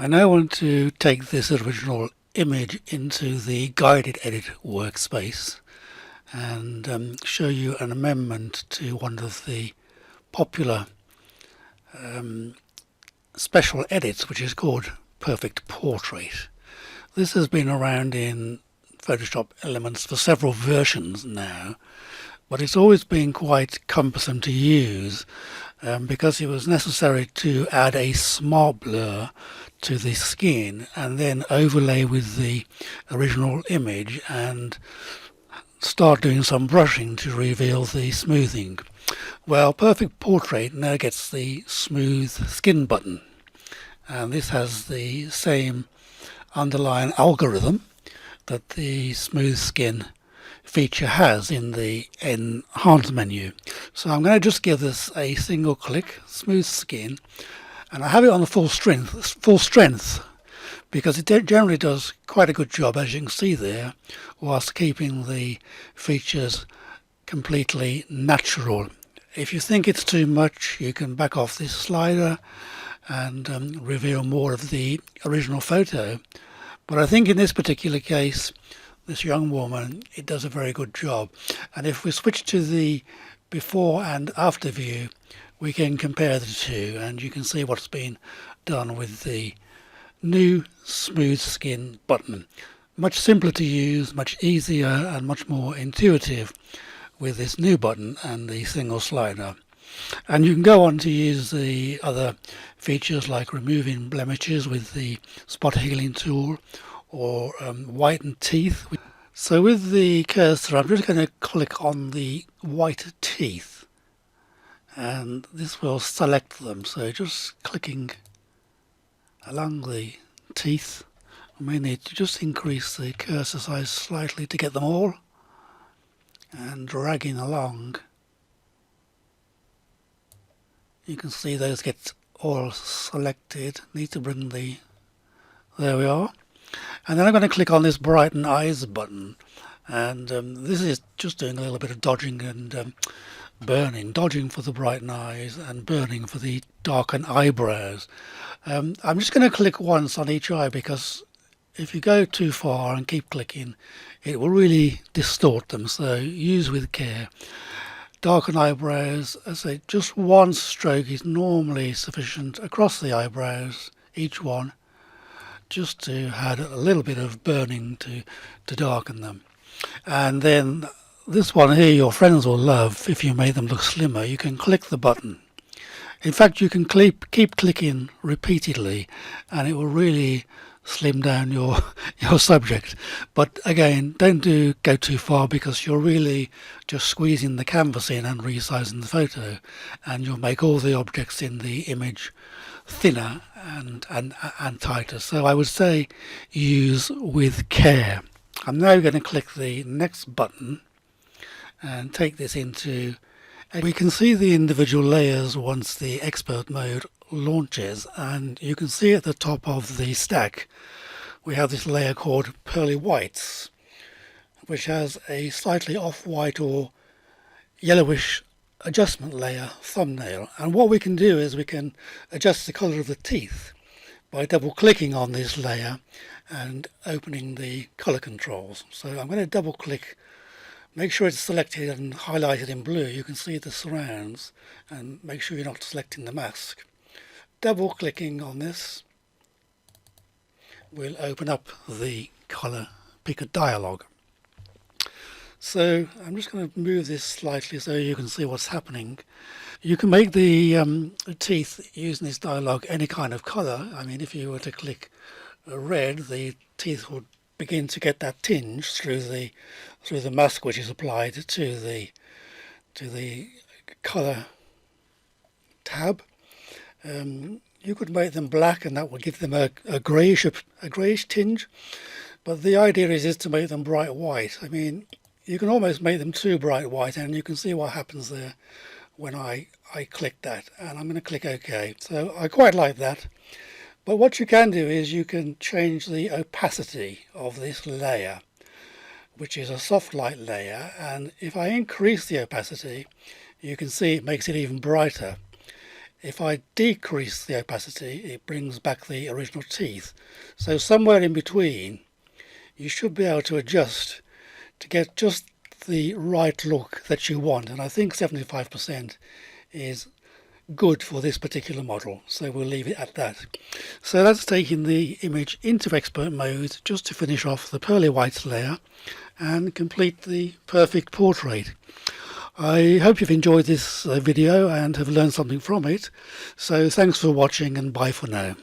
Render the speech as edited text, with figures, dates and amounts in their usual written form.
I now want to take this original image into the guided edit workspace and show you an amendment to one of the popular special edits, which is called Perfect Portrait. This has been around in Photoshop Elements for several versions now, but it's always been quite cumbersome to use because it was necessary to add a smart blur to the skin and then overlay with the original image and start doing some brushing to reveal the smoothing. Well, Perfect Portrait now gets the smooth skin button, and this has the same underlying algorithm that the smooth skin feature has in the enhance menu. So I'm going to just give this a single click, smooth skin, and I have it on the full strength because it generally does quite a good job, as you can see there, whilst keeping the features completely natural. If you think it's too much, you can back off this slider and reveal more of the original photo. But I think in this particular case, this young woman, it does a very good job. And if we switch to the before and after view, we can compare the two, and you can see what's been done with the new smooth skin button. Much simpler to use, much easier and much more intuitive with this new button and the single slider. And you can go on to use the other features like removing blemishes with the spot healing tool or whiten teeth. So with the cursor, I'm just going to click on the white teeth and this will select them. So just clicking along the teeth, I may need to just increase the cursor size slightly to get them all, and dragging along, you can see those get all selected. Need to bring the, there we are. And then I'm going to click on this brighten eyes button, and this is just doing a little bit of dodging and burning, dodging for the brighten eyes and burning for the darken eyebrows. I'm just going to click once on each eye because if you go too far and keep clicking, it will really distort them, so use with care. Darken eyebrows, I say just one stroke is normally sufficient across the eyebrows, each one, just to add a little bit of burning to darken them. And then this one here your friends will love. If you made them look slimmer, you can click the button. In fact, you can keep clicking repeatedly and it will really slim down your subject. But again, don't go too far because you're really just squeezing the canvas in and resizing the photo, and you'll make all the objects in the image thinner and tighter. So I would say use with care. I'm now going to click the next button and take this into, we can see the individual layers once the expert mode launches, and you can see at the top of the stack we have this layer called Pearly Whites, which has a slightly off-white or yellowish adjustment layer thumbnail. And what we can do is we can adjust the color of the teeth by double clicking on this layer and opening the color controls. So I'm going to double click, make sure it's selected and highlighted in blue. You can see the surrounds, and make sure you're not selecting the mask. Double clicking on this will open up the color picker dialog. So I'm just going to move this slightly so you can see what's happening. You can make the teeth using this dialog any kind of color. I mean, if you were to click red, the teeth would begin to get that tinge through the mask which is applied to the color tab. You could make them black and that would give them a greyish tinge, but the idea is to make them bright white. I mean, you can almost make them too bright white, and you can see what happens there when I click that, and I'm going to click OK. So I quite like that. But what you can do is you can change the opacity of this layer, which is a soft light layer, and if I increase the opacity, you can see it makes it even brighter. If I decrease the opacity, it brings back the original teeth. So somewhere in between, you should be able to adjust to get just the right look that you want. And I think 75% is good for this particular model, so we'll leave it at that. So that's taking the image into expert mode just to finish off the pearly white layer and complete the perfect portrait. I hope you've enjoyed this video and have learned something from it. So thanks for watching, and bye for now.